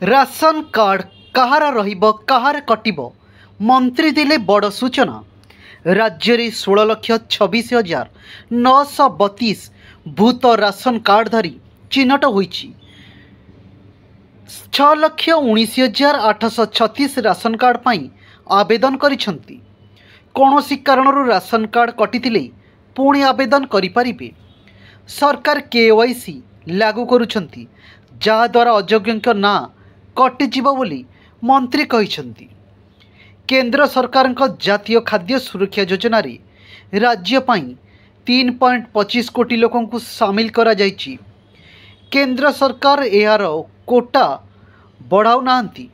Ration card कहार रहिबो कहार कटिबो मंत्री दिले बड़ सूचना। राज्य में 16,26,932 भूत राशन कार्ड धरी चिन्हट होईछि। 6,19,836 राशन कार्ड पाई आवेदन करिसेंती। कौनसी कारणरू राशन कार्ड कटिथिले पुणी आवेदन करिपारिबे। सरकार केवाईसी लागू करुछंती, जहा द्वारा अयोग्यଙ୍କ ना कटिजिबो बोली मंत्री कहिसेंती। केंद्र सरकार जातीय खाद्य सुरक्षा योजना रे राज्य पाई 3.25 कोटी लोकों को सामिल करा जाइछि। केंद्र सरकार यार कोटा बढ़ाऊ नांती।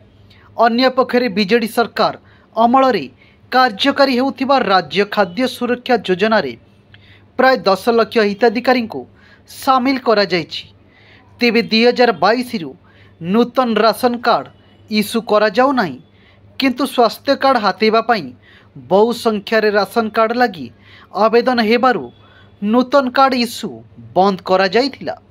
अन्य पक्षरे बीजेडी सरकार अमल रे कार्यकारी हेउथिबा राज्य खाद्य सुरक्षा योजना रे प्राय 10 लाख हिताधिकारी को सामिल करा जाइछि। तेबे 2022 रु नूतन राशन कार्ड इश्यू करा जाऊ नाही, किंतु स्वास्थ्य कार्ड हातेबा पाई बहु संख्यार राशन कार्ड लगी आवेदन हेबारु नूतन कार्ड इश्यू बंद करा जाइथिला।